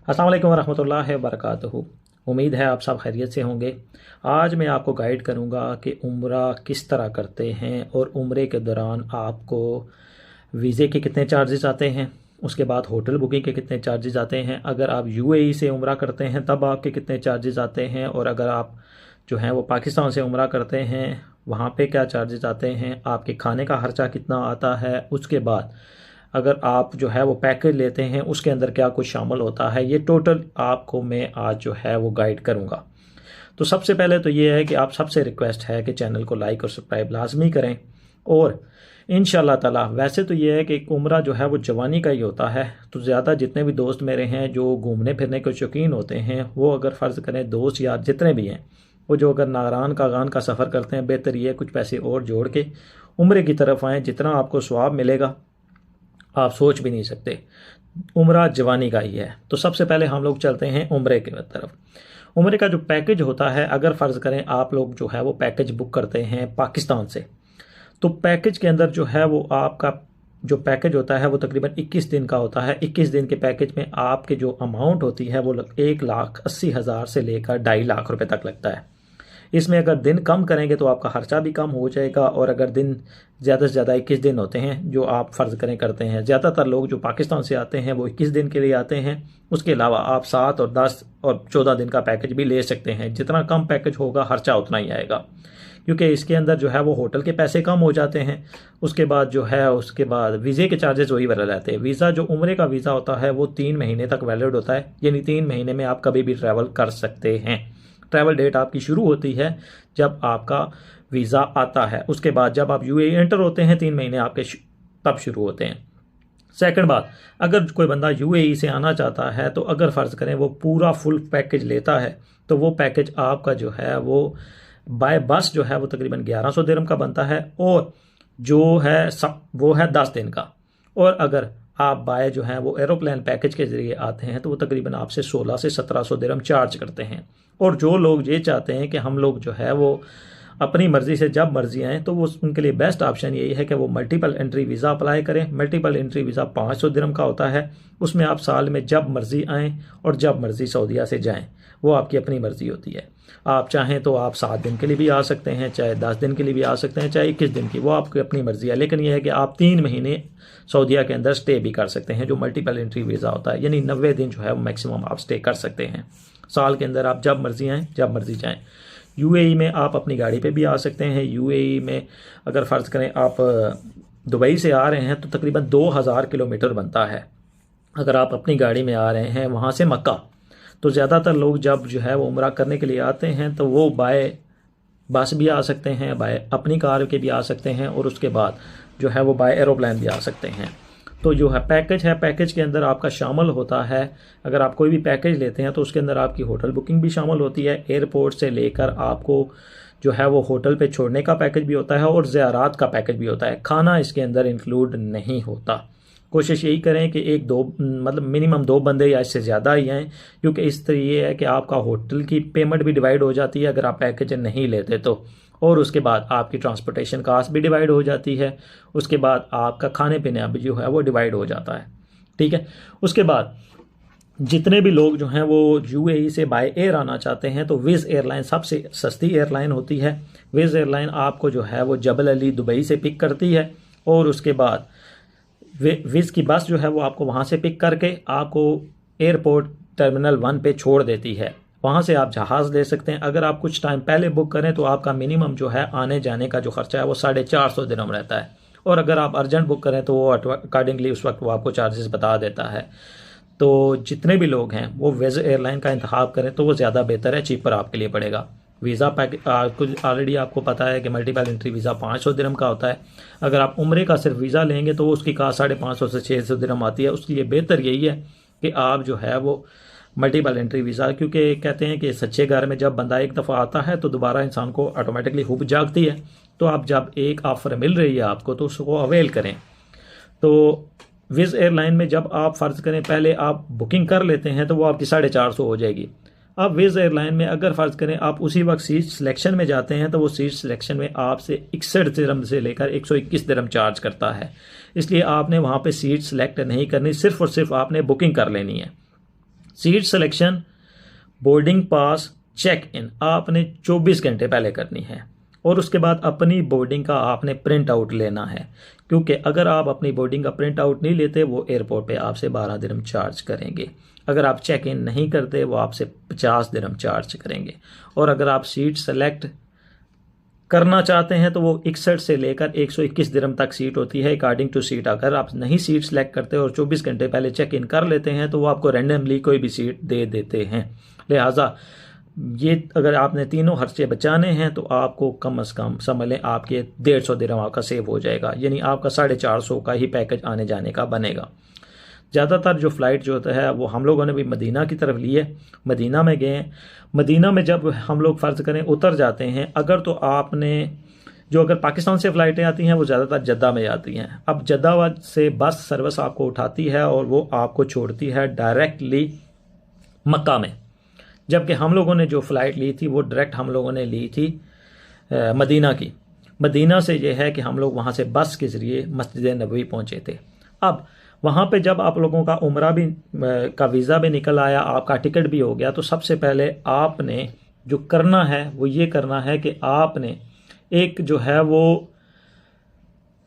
अस्सलाम वालेकुम वरहमतुल्लाहि वबरकातुहू। उम्मीद है आप सब खैरियत से होंगे। आज मैं आपको गाइड करूंगा कि उम्रा किस तरह करते हैं और उम्रे के दौरान आपको वीज़े के कितने चार्जेस आते हैं, उसके बाद होटल बुकिंग के कितने चार्जेस आते हैं, अगर आप यूएई से उम्रा करते हैं तब आपके कितने चार्जेस आते हैं, और अगर आप जो हैं वो पाकिस्तान से उम्रा करते हैं वहाँ पे क्या चार्जेस आते हैं, आपके खाने का खर्चा कितना आता है, उसके बाद अगर आप जो है वो पैकेज लेते हैं उसके अंदर क्या कुछ शामिल होता है, ये टोटल आपको मैं आज जो है वो गाइड करूँगा। तो सबसे पहले तो ये है कि आप सबसे रिक्वेस्ट है कि चैनल को लाइक और सब्सक्राइब लाजमी करें। और इंशाल्लाह ताला वैसे तो ये है कि उम्रा जो है वो जवानी का ही होता है, तो ज़्यादा जितने भी दोस्त मेरे हैं जो घूमने फिरने के शौकीन होते हैं वो अगर फ़र्ज़ करें दोस्त यार जितने भी हैं वो जो अगर नारान कागान का सफ़र करते हैं, बेहतर ये कुछ पैसे और जोड़ के उम्रे की तरफ आएँ। जितना आपको सवाब मिलेगा आप सोच भी नहीं सकते। उम्रा जवानी का ही है। तो सबसे पहले हम लोग चलते हैं उम्रे की तरफ। उम्रे का जो पैकेज होता है, अगर फ़र्ज़ करें आप लोग जो है वो पैकेज बुक करते हैं पाकिस्तान से, तो पैकेज के अंदर जो है वो आपका जो पैकेज होता है वो तकरीबन 21 दिन का होता है। 21 दिन के पैकेज में आपके जो अमाउंट होती है वो 1,80,000 से लेकर 2.5 लाख रुपए तक लगता है। इसमें अगर दिन कम करेंगे तो आपका खर्चा भी कम हो जाएगा, और अगर दिन ज़्यादा से ज़्यादा 21 दिन होते हैं जो आप फ़र्ज़ करें करते हैं। ज़्यादातर लोग जो पाकिस्तान से आते हैं वो 21 दिन के लिए आते हैं। उसके अलावा आप 7 और 10 और 14 दिन का पैकेज भी ले सकते हैं। जितना कम पैकेज होगा खर्चा उतना ही आएगा, क्योंकि इसके अंदर जो है वो होटल के पैसे कम हो जाते हैं। उसके बाद जो है उसके बाद वीज़े के चार्जेस वही बने रहते हैं। वीज़ा जो उम्रे का वीज़ा होता है वो 3 महीने तक वैलिड होता है, यानी 3 महीने में आप कभी भी ट्रैवल कर सकते हैं। ट्रैवल डेट आपकी शुरू होती है जब आपका वीज़ा आता है। उसके बाद जब आप यूएई एंटर होते हैं 3 महीने आपके तब शुरू होते हैं। सेकंड बात, अगर कोई बंदा यूएई से आना चाहता है तो अगर फ़र्ज़ करें वो पूरा फुल पैकेज लेता है तो वो पैकेज आपका जो है वो बाय बस जो है वो तकरीबन 1100 दिरहम का बनता है, और जो है वो है 10 दिन का। और अगर आप बाय जो है वो एरोप्लेन पैकेज के ज़रिए आते हैं तो वो तकरीबन आपसे 16 से 1700 दिरहम चार्ज करते हैं। और जो लोग ये चाहते हैं कि हम लोग जो है वो अपनी मर्ज़ी से जब मर्ज़ी आएँ, तो वो उनके लिए बेस्ट ऑप्शन यही है कि वो मल्टीपल एंट्री वीज़ा अप्लाई करें। मल्टीपल एंट्री वीज़ा 500 दिरहम का होता है। उसमें आप साल में जब मर्ज़ी आएँ और जब मर्ज़ी सऊदीया से जाएँ, वो आपकी अपनी मर्ज़ी होती है। आप चाहें तो आप 7 दिन के लिए भी आ सकते हैं, चाहे 10 दिन के लिए भी आ सकते हैं, चाहे 21 दिन की, वो आपकी अपनी मर्ज़ी है। लेकिन यह है कि आप 3 महीने सऊदीया के अंदर स्टे भी कर सकते हैं, जो मल्टीपल एंट्री वीज़ा होता है, यानी 90 दिन जो है वो मैक्सिमम आप स्टे कर सकते हैं। साल के अंदर आप जब मर्ज़ी आएँ जब मर्ज़ी जाएँ। यूएई में आप अपनी गाड़ी पे भी आ सकते हैं। यूएई में अगर फ़र्ज़ करें आप दुबई से आ रहे हैं तो तकरीबन 2000 किलोमीटर बनता है। अगर आप अपनी गाड़ी में आ रहे हैं वहाँ से मक्का, तो ज़्यादातर लोग जब जो है वो उम्रा करने के लिए आते हैं तो वो बाय बस भी आ सकते हैं, बाय अपनी कार के भी आ सकते हैं, और उसके बाद जो है वो बाय एरोप्लेन भी आ सकते हैं। तो जो है पैकेज के अंदर आपका शामिल होता है। अगर आप कोई भी पैकेज लेते हैं तो उसके अंदर आपकी होटल बुकिंग भी शामिल होती है। एयरपोर्ट से लेकर आपको जो है वो होटल पे छोड़ने का पैकेज भी होता है, और ज़ियारात का पैकेज भी होता है। खाना इसके अंदर इंक्लूड नहीं होता। कोशिश यही करें कि एक दो मतलब मिनिमम 2 बंदे या इससे ज़्यादा ही आएँ, क्योंकि इस तरह ये है कि आपका होटल की पेमेंट भी डिवाइड हो जाती है अगर आप पैकेज नहीं लेते तो, और उसके बाद आपकी ट्रांसपोर्टेशन कास्ट भी डिवाइड हो जाती है। उसके बाद आपका खाने पीने भी जो है वो डिवाइड हो जाता है। ठीक है। उसके बाद जितने भी लोग जो हैं वो यूएई से बाय एयर आना चाहते हैं तो विज़ एयरलाइन सबसे सस्ती एयरलाइन होती है। विज़ एयरलाइन आपको जो है वो जबल अली दुबई से पिक करती है, और उसके बाद विज़ की बस जो है वो आपको वहाँ से पिक करके आपको एयरपोर्ट टर्मिनल 1 पे छोड़ देती है। वहाँ से आप जहाज़ ले सकते हैं। अगर आप कुछ टाइम पहले बुक करें तो आपका मिनिमम जो है आने जाने का जो खर्चा है वो 450 दिरहम रहता है, और अगर आप अर्जेंट बुक करें तो वो अकॉर्डिंगली उस वक्त वो आपको चार्जेस बता देता है। तो जितने भी लोग हैं वो विज़ एयरलाइन का इंतखाब करें तो वो ज़्यादा बेहतर है, चीपर आपके लिए पड़ेगा। वीज़ा पैकेज ऑलरेडी आपको पता है कि मल्टीपल एंट्री वीज़ा 500 दिरहम का होता है। अगर आप उम्रे का सिर्फ वीज़ा लेंगे तो उसकी कास्ट 550 से 600 दिरहम आती है। उसके लिए बेहतर यही है कि आप जो है वो मल्टीपल एंट्री वीज़ा, क्योंकि कहते हैं कि सच्चे घर में जब बंदा एक दफ़ा आता है तो दोबारा इंसान को ऑटोमेटिकली हुब जागती है। तो आप जब एक ऑफ़र मिल रही है आपको तो उसको अवेल करें। तो विज़ एयरलाइन में जब आप फ़र्ज़ करें पहले आप बुकिंग कर लेते हैं तो वो आपकी 450 हो जाएगी। अब विज़ एयरलाइन में अगर फ़र्ज़ करें आप उसी वक्त सीट सिलेक्शन में जाते हैं तो वो सीट सिलेक्शन में आपसे 61 दिरहम से लेकर 121 दिरहम चार्ज करता है। इसलिए आपने वहाँ पे सीट सिलेक्ट नहीं करनी, सिर्फ़ और सिर्फ आपने बुकिंग कर लेनी है। Seat selection, boarding pass, check in आपने 24 घंटे पहले करनी है और उसके बाद अपनी बोर्डिंग का आपने प्रिंट आउट लेना है, क्योंकि अगर आप अपनी बोर्डिंग का प्रिंट आउट नहीं लेते वो एयरपोर्ट पे आपसे 12 दिरहम चार्ज करेंगे। अगर आप चेक इन नहीं करते वो आपसे 50 दिरहम चार्ज करेंगे। और अगर आप सीट सेलेक्ट करना चाहते हैं तो वो 61 से लेकर 121 दिरहम तक सीट होती है अकॉर्डिंग टू सीट। अगर आप नहीं सीट सेलेक्ट करते और 24 घंटे पहले चेक इन कर लेते हैं तो वो आपको रैंडमली कोई भी सीट दे देते हैं। लिहाजा ये अगर आपने तीनों खर्चे बचाने हैं तो आपको कम से कम समझ लें आपके 150 दिरहम आपका सेव हो जाएगा, यानी आपका 450 का ही पैकेज आने जाने का बनेगा। ज़्यादातर जो फ़्लाइट जो होता है वो हम लोगों ने भी मदीना की तरफ ली है, मदीना में गए। मदीना में जब हम लोग फ़र्ज़ करें उतर जाते हैं, अगर तो आपने जो अगर पाकिस्तान से फ़्लाइटें आती हैं वो ज़्यादातर जद्दा में जाती हैं। अब जद्दा से बस सर्विस आपको उठाती है और वो आपको छोड़ती है डायरेक्टली मक्का में, जबकि हम लोगों ने जो फ़्लाइट ली थी वो डायरेक्ट हम लोगों ने ली थी मदीना की। मदीना से ये है कि हम लोग वहाँ से बस के ज़रिए मस्जिद नबवी पहुँचे थे। अब वहाँ पे जब आप लोगों का उम्रा भी का वीज़ा भी निकल आया, आपका टिकट भी हो गया, तो सबसे पहले आपने जो करना है वो ये करना है कि आपने एक जो है वो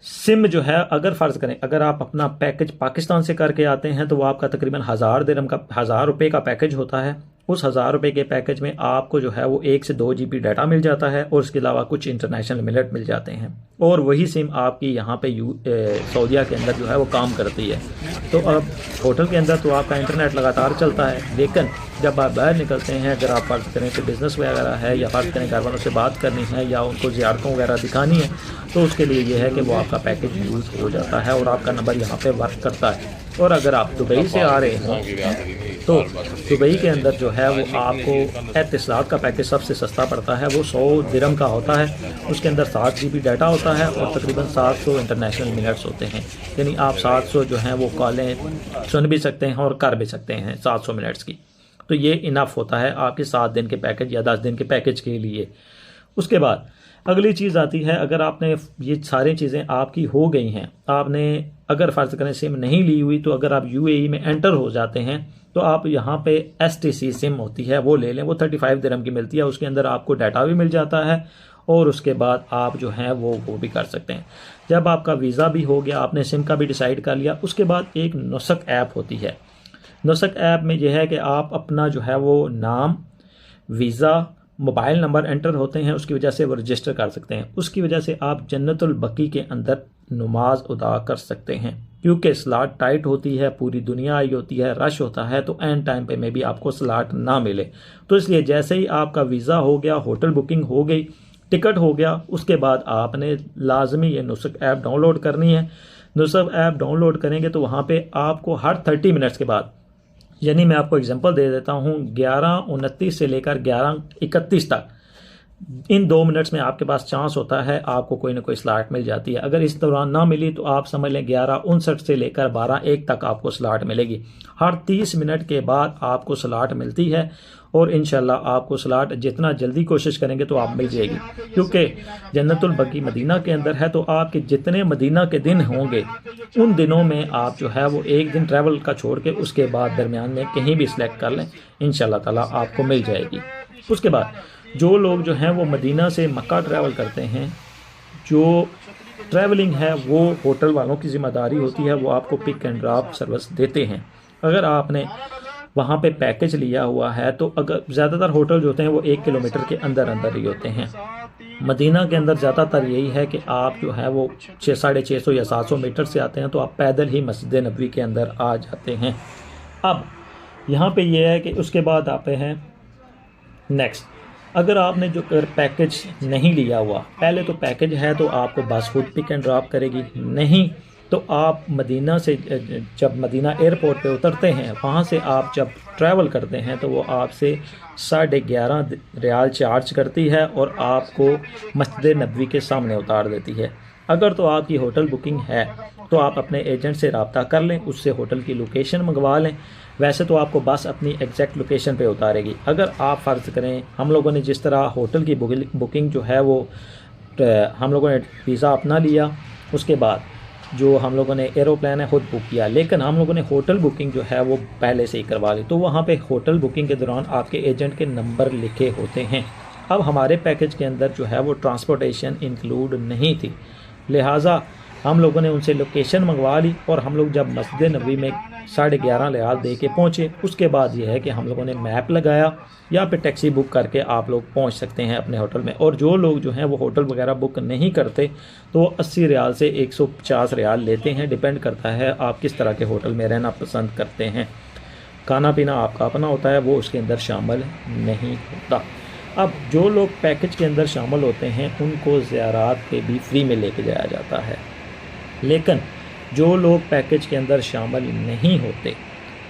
सिम जो है, अगर फ़र्ज़ करें अगर आप अपना पैकेज पाकिस्तान से करके आते हैं तो वो आपका तकरीबन 1000 दिरहम का 1000 रुपये का पैकेज होता है। उस 1000 रुपये के पैकेज में आपको जो है वो 1 से 2 GB डाटा मिल जाता है और उसके अलावा कुछ इंटरनेशनल मिनट मिल जाते हैं और वही सिम आपकी यहाँ पे सऊदीया के अंदर जो है वो काम करती है। तो अब होटल के अंदर तो आपका इंटरनेट लगातार चलता है, लेकिन जब आप बाहर निकलते हैं, अगर आप फ़र्ज़ करें कि बिज़नेस वगैरह है या फ़र्ज़ करें घर वालों से बात करनी है या उनको ज़ियारतों वगैरह दिखानी है, तो उसके लिए ये है कि वो आपका पैकेज यूज़ हो जाता है और आपका नंबर यहाँ पे वर्क करता है। और अगर आप दुबई से आ रहे हैं तो दुबई के अंदर जो है वो आपको एतिसालात का पैकेज सबसे सस्ता पड़ता है, वो 100 दिरहम का होता है। उसके अंदर 7 GB डाटा होता है और तकरीबन 700 इंटरनेशनल मिनट्स होते हैं, यानी आप 700 जो हैं वो कॉलें सुन भी सकते हैं और कर भी सकते हैं 700 मिनट्स की। तो ये इनफ होता है आपके 7 दिन के पैकेज या 10 दिन के पैकेज के लिए। उसके बाद अगली चीज़ आती है, अगर आपने ये सारी चीज़ें आपकी हो गई हैं, आपने अगर फ़र्ज़ करें सिम नहीं ली हुई तो अगर आप UAE में एंटर हो जाते हैं तो आप यहाँ पे STC सिम होती है वो ले लें, वो 35 दिरहम की मिलती है। उसके अंदर आपको डाटा भी मिल जाता है और उसके बाद आप जो हैं वो भी कर सकते हैं। जब आपका वीज़ा भी हो गया, आपने सिम का भी डिसाइड कर लिया, उसके बाद एक नुस्ख ऐप होती है। नुस्ख ऐप में यह है कि आप अपना जो है वो नाम, वीज़ा, मोबाइल नंबर एंटर होते हैं, उसकी वजह से वो रजिस्टर कर सकते हैं। उसकी वजह से आप जन्नतुल बकी के अंदर नमाज अदा कर सकते हैं, क्योंकि स्लॉट टाइट होती है, पूरी दुनिया आई होती है, रश होता है, तो एंड टाइम पे में भी आपको स्लॉट ना मिले। तो इसलिए जैसे ही आपका वीज़ा हो गया, होटल बुकिंग हो गई, टिकट हो गया, उसके बाद आपने लाजमी ये नुस्ख ऐप डाउनलोड करनी है। नुस्ख ऐप डाउनलोड करेंगे तो वहाँ पर आपको हर 30 मिनट्स के बाद, यानी मैं आपको एग्जांपल दे देता हूँ, 11:29 से लेकर 11:31 तक, इन 2 मिनट्स में आपके पास चांस होता है आपको कोई ना कोई स्लॉट मिल जाती है। अगर इस दौरान ना मिली तो आप समझ लें 11:59 से लेकर 12:01 तक आपको स्लॉट मिलेगी। हर 30 मिनट के बाद आपको स्लॉट मिलती है और इंशाल्लाह आपको स्लॉट जितना जल्दी कोशिश करेंगे तो आप मिल जाएगी, क्योंकि जन्नतुल बकी मदीना के अंदर है। तो आपके जितने मदीना के दिन होंगे उन दिनों में आप जो है वो एक दिन ट्रैवल का छोड़ के उसके बाद दरमियान में कहीं भी सिलेक्ट कर लें, इंशाल्लाह ताला आपको मिल जाएगी। उसके बाद जो लोग जो हैं वो मदीना से मक्का ट्रैवल करते हैं, जो ट्रैवलिंग है वो होटल वालों की ज़िम्मेदारी होती है, वो आपको पिक एंड ड्रॉप सर्विस देते हैं। अगर आपने वहाँ पे पैकेज लिया हुआ है तो अगर ज़्यादातर होटल जो होते हैं वो 1 किलोमीटर के अंदर अंदर ही होते हैं। मदीना के अंदर ज़्यादातर यही है कि आप जो है वो 650 या 700 मीटर से आते हैं तो आप पैदल ही मस्जिद नबवी के अंदर आ जाते हैं। अब यहाँ पे ये है कि उसके बाद आते हैं नेक्स्ट, अगर आपने जो पैकेज नहीं लिया हुआ, पहले तो पैकेज है तो आपको बस खुद पिक एंड ड्रॉप करेगी, नहीं तो आप मदीना से जब मदीना एयरपोर्ट पे उतरते हैं वहाँ से आप जब ट्रैवल करते हैं तो वो आपसे 11.5 रियाल चार्ज करती है और आपको मस्जिद नबवी के सामने उतार देती है। अगर तो आपकी होटल बुकिंग है तो आप अपने एजेंट से रब्ता कर लें, उससे होटल की लोकेशन मंगवा लें। वैसे तो आपको बस अपनी एग्जैक्ट लोकेशन पे उतारेगी। अगर आप फ़र्ज़ करें हम लोगों ने जिस तरह होटल की बुकिंग जो है वो हम लोगों ने वीज़ा अपना लिया, उसके बाद जो हम लोगों ने एरोप्लेन है खुद बुक किया, लेकिन हम लोगों ने होटल बुकिंग जो है वो पहले से ही करवा ली। तो वहाँ पे होटल बुकिंग के दौरान आपके एजेंट के नंबर लिखे होते हैं। अब हमारे पैकेज के अंदर जो है वो ट्रांसपोर्टेशन इंक्लूड नहीं थी, लिहाजा हम लोगों ने उनसे लोकेशन मंगवा ली और हम लोग जब मस्जिद नबी में 11:30 रियाल दे के पहुँचे, उसके बाद ये है कि हम लोगों ने मैप लगाया या फिर टैक्सी बुक करके आप लोग पहुंच सकते हैं अपने होटल में। और जो लोग जो हैं वो होटल वगैरह बुक नहीं करते तो 80 रियाल से 150 रियाल लेते हैं, डिपेंड करता है आप किस तरह के होटल में रहना पसंद करते हैं। खाना पीना आपका अपना होता है, वो उसके अंदर शामिल नहीं होता। अब जो लोग पैकेज के अंदर शामिल होते हैं उनको ज़ियारात पे भी फ्री में लेके जाया जाता है, लेकिन जो लोग पैकेज के अंदर शामिल नहीं होते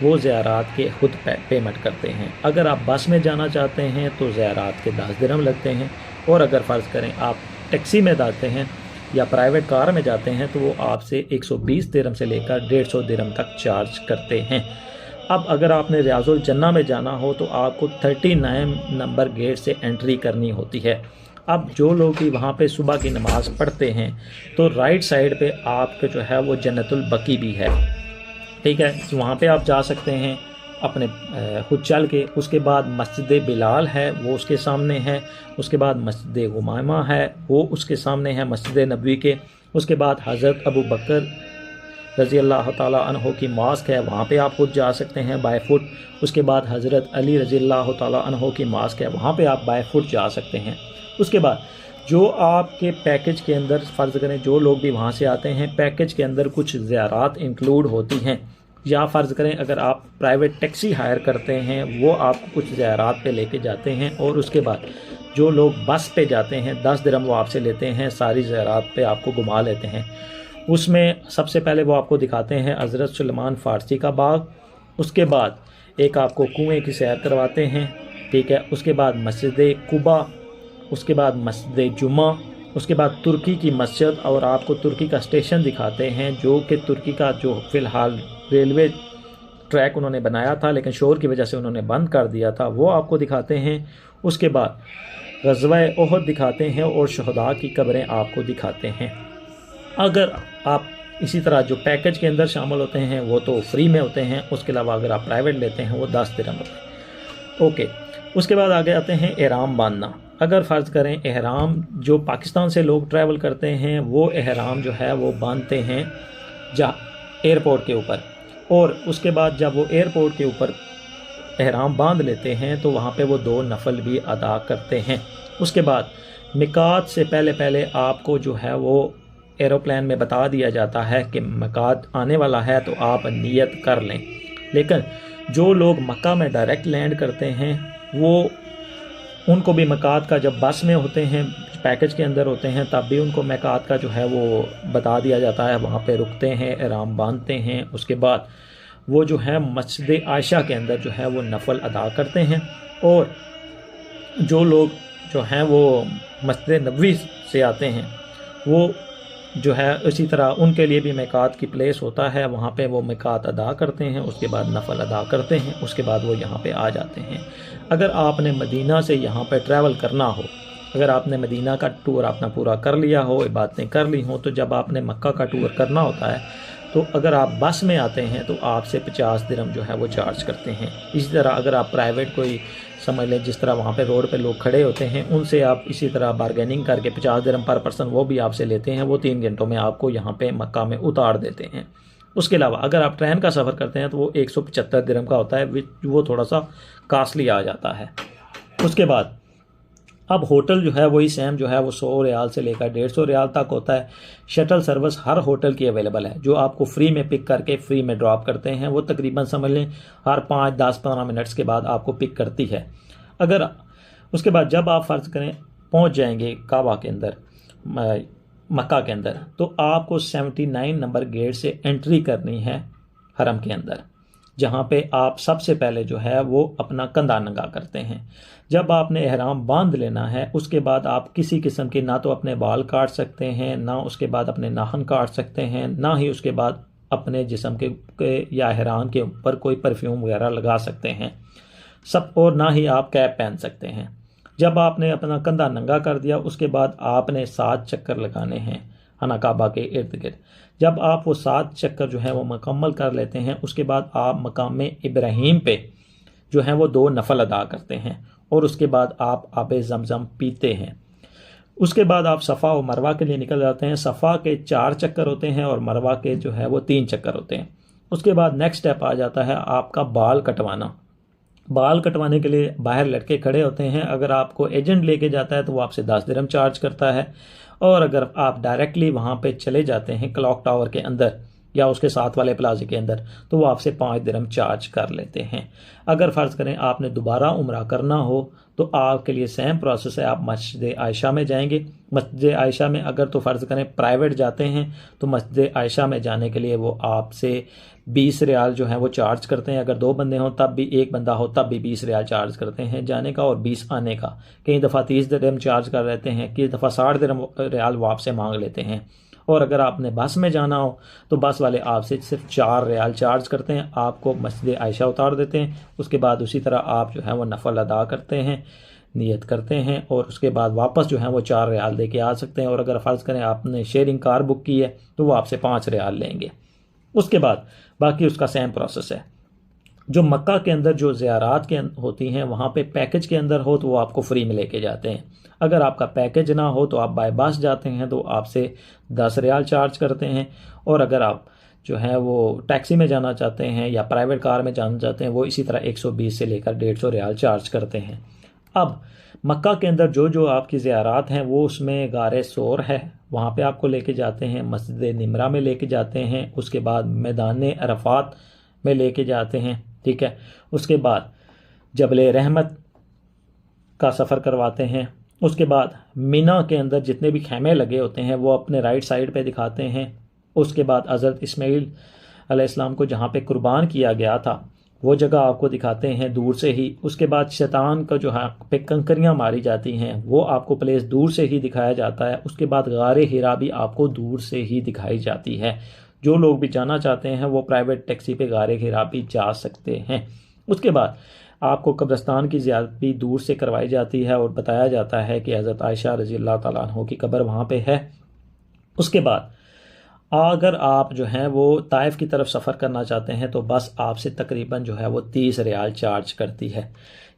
वो ज़ियारात के खुद पेमेंट करते हैं। अगर आप बस में जाना चाहते हैं तो ज़ियारात के 10 दिरहम लगते हैं, और अगर फ़र्ज़ करें आप टैक्सी में जाते हैं या प्राइवेट कार में जाते हैं तो वो आपसे 120 दिरहम से लेकर 150 दिरहम तक चार्ज करते हैं। अब अगर आपने रियाजुल जन्ना में जाना हो तो आपको 39 नंबर गेट से एंट्री करनी होती है। अब जो लोग भी वहाँ पे सुबह की नमाज़ पढ़ते हैं तो राइट साइड पे आपके जो है वो जन्नतुल बकी भी है, ठीक है, तो वहाँ पे आप जा सकते हैं अपने खुद चल के। उसके बाद मस्जिद बिलाल है वो उसके सामने है, उसके बाद मस्जिद गुमामा है वो उसके सामने है मस्जिद नबवी के। उसके बाद हज़रत अबू बकर रज़ी अल्लाह ताला अन्हो की मॉस्क है, वहाँ पे आप खुद जा सकते हैं बाय फुट। उसके बाद हज़रत अली रज़ी अल्लाह ताला अन्हो की मॉस्क है, वहाँ पे आप बाय फुट जा सकते हैं। उसके बाद जो आपके पैकेज के अंदर फ़र्ज़ करें जो लोग भी वहाँ से आते हैं, पैकेज के अंदर कुछ ज़ियारात इंक्लूड होती हैं, या फ़र्ज़ करें अगर आप प्राइवेट टैक्सी हायर करते हैं वो आपको कुछ ज़ियारात पे लेके जाते हैं। और उसके बाद जो लोग बस पे जाते हैं 10 दिरहम वो आपसे लेते हैं, सारी ज़ियारात पे आपको घुमा लेते हैं। उसमें सबसे पहले वो आपको दिखाते हैं हज़रत सुलेमान फ़ारसी का बाग, उसके बाद एक आपको कुएँ की सैर करवाते हैं, ठीक है, उसके बाद मस्जिद कुबा, उसके बाद मस्जिद जुमा, उसके बाद तुर्की की मस्जिद, और आपको तुर्की का स्टेशन दिखाते हैं जो कि तुर्की का जो फ़िलहाल रेलवे ट्रैक उन्होंने बनाया था लेकिन शोर की वजह से उन्होंने बंद कर दिया था, वो आपको दिखाते हैं। उसके बाद ग़ज़वा ओहद दिखाते हैं और शहदा की कब्रें आपको दिखाते हैं। अगर आप इसी तरह जो पैकेज के अंदर शामिल होते हैं वो तो फ्री में होते हैं, उसके अलावा अगर आप प्राइवेट लेते हैं वो 10 दिरहम होते हैं। ओके, उसके बाद आगे आते हैं एहराम बांधना। अगर फ़र्ज़ करें एहराम जो पाकिस्तान से लोग ट्रैवल करते हैं वो एहराम जो है वो बांधते हैं जहाँ एयरपोर्ट के ऊपर, और उसके बाद जब वो एयरपोर्ट के ऊपर एहराम बांध लेते हैं तो वहाँ पे वो 2 नफल भी अदा करते हैं। उसके बाद मिकात से पहले पहले आपको जो है वो एरोप्लेन में बता दिया जाता है कि मिकात आने वाला है तो आप नियत कर लें। लेकिन जो लोग मक्का में डायरेक्ट लैंड करते हैं वो उनको भी मिकात का जब बस में होते हैं पैकेज के अंदर होते हैं तब भी उनको मिकात का जो है वो बता दिया जाता है, वहाँ पे रुकते हैं, एहराम बांधते हैं। उसके बाद वो जो है मस्जिद आयशा के अंदर जो है वो नफल अदा करते हैं, और जो लोग जो हैं वो मस्जिद नबवी से आते हैं वो जो है इसी तरह उनके लिए भी मिकात की प्लेस होता है, वहाँ पे वो मिकात अदा करते हैं, उसके बाद नफल अदा करते हैं, उसके बाद वो यहाँ पे आ जाते हैं। अगर आपने मदीना से यहाँ पे ट्रैवल करना हो, अगर आपने मदीना का टूर अपना पूरा कर लिया हो, इबादतें कर ली हों, तो जब आपने मक्का का टूर करना होता है तो अगर आप बस में आते हैं तो आपसे 50 दिरहम जो है वो चार्ज करते हैं। इसी तरह अगर आप प्राइवेट कोई समझ लें जिस तरह वहाँ पे रोड पे लोग खड़े होते हैं उनसे आप इसी तरह बारगेनिंग करके 50 दिरहम पर पर्सन वो भी आपसे लेते हैं, वो 3 घंटों में आपको यहाँ पे मक्का में उतार देते हैं। उसके अलावा अगर आप ट्रेन का सफ़र करते हैं तो वो 175 दिरहम का होता है, वो थोड़ा सा कास्टली आ जाता है। उसके बाद अब होटल जो है वही सेम जो है वो 100 रियाल से लेकर 150 रियाल तक होता है। शटल सर्विस हर होटल की अवेलेबल है जो आपको फ्री में पिक करके फ्री में ड्रॉप करते हैं, वो तकरीबन समझ लें हर 5, 10, 15 मिनट्स के बाद आपको पिक करती है। अगर उसके बाद जब आप फ़र्ज़ करें पहुंच जाएंगे काबा के अंदर मक्का के अंदर तो आपको 79 नंबर गेट से एंट्री करनी है हरम के अंदर, जहाँ पे आप सबसे पहले जो है वो अपना कंधा नंगा करते हैं। जब आपने एहराम बांध लेना है उसके बाद आप किसी किस्म के ना तो अपने बाल काट सकते हैं, ना उसके बाद अपने नाखून काट सकते हैं, ना ही उसके बाद अपने जिस्म के या एहराम के ऊपर कोई परफ्यूम वगैरह लगा सकते हैं सब, और ना ही आप कैप पहन सकते हैं। जब आपने अपना कंधा नंगा कर दिया उसके बाद आपने 7 चक्कर लगाने हैं खाना काबा के इर्द गिर्द। जब आप वो 7 चक्कर जो है वो मुकम्मल कर लेते हैं, उसके बाद आप मकाम इब्राहीम पे जो है वो 2 नफल अदा करते हैं और उसके बाद आप आब ज़मज़म पीते हैं। उसके बाद आप सफ़ा और मरवा के लिए निकल जाते हैं। सफ़ा के 4 चक्कर होते हैं और मरवा के जो है वो 3 चक्कर होते हैं। उसके बाद नेक्स्ट स्टेप आ जाता है आपका बाल कटवाना। बाल कटवाने के लिए बाहर लड़के खड़े होते हैं। अगर आपको एजेंट लेके जाता है तो वो आपसे 10 दिरहम चार्ज करता है, और अगर आप डायरेक्टली वहाँ पे चले जाते हैं क्लॉक टावर के अंदर या उसके साथ वाले प्लाजे के अंदर, तो वो आपसे 5 दिरहम चार्ज कर लेते हैं। अगर फ़र्ज़ करें आपने दोबारा उम्रा करना हो तो आपके लिए सेम प्रोसेस है। आप मस्जिद आयशा में जाएंगे। मस्जिद आयशा में अगर तो फ़र्ज़ करें प्राइवेट जाते हैं तो मस्जिद आयशा में जाने के लिए वो आपसे 20 रियाल जो है वो चार्ज करते हैं। अगर 2 बंदे हों तब भी, 1 बंदा हो तब भी 20 रियाल चार्ज करते हैं जाने का और 20 आने का। कई दफ़ा 30 दिरहम चार्ज कर लेते हैं, कई दफ़ा 60 दिरहम रियाल वो आपसे मांग लेते हैं। और अगर आपने बस में जाना हो तो बस वाले आपसे सिर्फ 4 रियाल चार्ज करते हैं, आपको मस्जिद आयशा उतार देते हैं। उसके बाद उसी तरह आप जो है वो नफल अदा करते हैं, नियत करते हैं और उसके बाद वापस जो है वो 4 रियाल दे के आ सकते हैं। और अगर फ़र्ज़ करें आपने शेयरिंग कार बुक की है तो वो आपसे 5 रियाल लेंगे। उसके बाद बाकी उसका सेम प्रोसेस है। जो मक्का के अंदर जो ज़ियारात के होती हैं वहाँ पे पैकेज के अंदर हो तो वो आपको फ्री में लेके जाते हैं। अगर आपका पैकेज ना हो तो आप बाय बस जाते हैं तो आपसे 10 रियाल चार्ज करते हैं, और अगर आप जो है वो टैक्सी में जाना चाहते हैं या प्राइवेट कार में जाना चाहते हैं वो इसी तरह 120 से लेकर 150 रियाल चार्ज करते हैं। अब मक्का के अंदर जो जो आपकी ज़ियारात हैं वो उसमें गारे सोर है, वहाँ पे आपको लेके जाते हैं। मस्जिद निमरा में लेके जाते हैं। उसके बाद मैदान अरफात में लेके जाते हैं, ठीक है। उसके बाद जबल रहमत का सफ़र करवाते हैं। उसके बाद मीना के अंदर जितने भी खैमे लगे होते हैं वो अपने राइट साइड पे दिखाते हैं। उसके बाद हज़रत इस्माइल अलैहिस्सलाम को जहाँ पे कुर्बान किया गया था वो जगह आपको दिखाते हैं दूर से ही। उसके बाद शैतान का जो है पे कंकरियाँ मारी जाती हैं वो आपको प्लेस दूर से ही दिखाया जाता है। उसके बाद गारे हिरा भी आपको दूर से ही दिखाई जाती है। जो लोग भी जाना चाहते हैं वो प्राइवेट टैक्सी पे गारे हिरा भी जा सकते हैं। उसके बाद आपको कब्रिस्तान की ज़ियारत भी दूर से करवाई जाती है और बताया जाता है कि हज़रत आयशा रज़ी अल्लाह तआला अन्हा की कब्र वहाँ पे है। उसके बाद अगर आप जो हैं वो ताइफ की तरफ सफ़र करना चाहते हैं तो बस आपसे तकरीबन जो है वो 30 रियाल चार्ज करती है।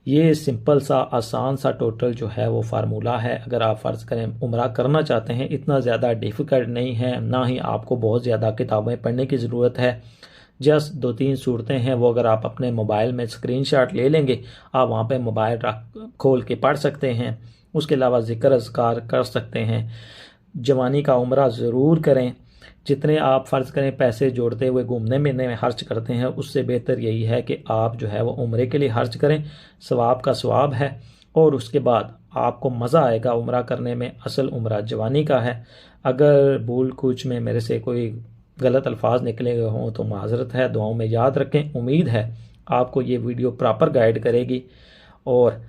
ये सिंपल सा आसान सा टोटल जो है वो फार्मूला है। अगर आप फ़र्ज़ करें उम्रा करना चाहते हैं, इतना ज़्यादा डिफ़िकल्ट नहीं है, ना ही आपको बहुत ज़्यादा किताबें पढ़ने की ज़रूरत है। जस्ट 2-3 सूरतें हैं वो अगर आप अपने मोबाइल में स्क्रीनशॉट ले लेंगे, आप वहाँ पे मोबाइल खोल के पढ़ सकते हैं। उसके अलावा ज़िक्र अज़कार कर सकते हैं। जवानी का उम्रा ज़रूर करें। जितने आप फ़र्ज़ करें पैसे जोड़ते हुए घूमने मिलने में खर्च करते हैं उससे बेहतर यही है कि आप जो है वो उम्रे के लिए खर्च करें। सवाब का सवाब है और उसके बाद आपको मज़ा आएगा उम्रा करने में। असल उम्रा जवानी का है। अगर भूल कुछ में मेरे से कोई गलत अल्फाज निकले गए हों तो माज़रत है। दुआओं में याद रखें। उम्मीद है आपको ये वीडियो प्रॉपर गाइड करेगी और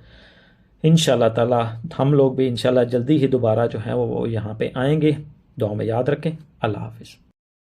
इंशाल्लाह ताला हम लोग भी इंशाल्लाह जल्दी ही दोबारा जो है वो यहाँ पे आएंगे। दुआओं में याद रखें। अल्लाह हाफ़िज़।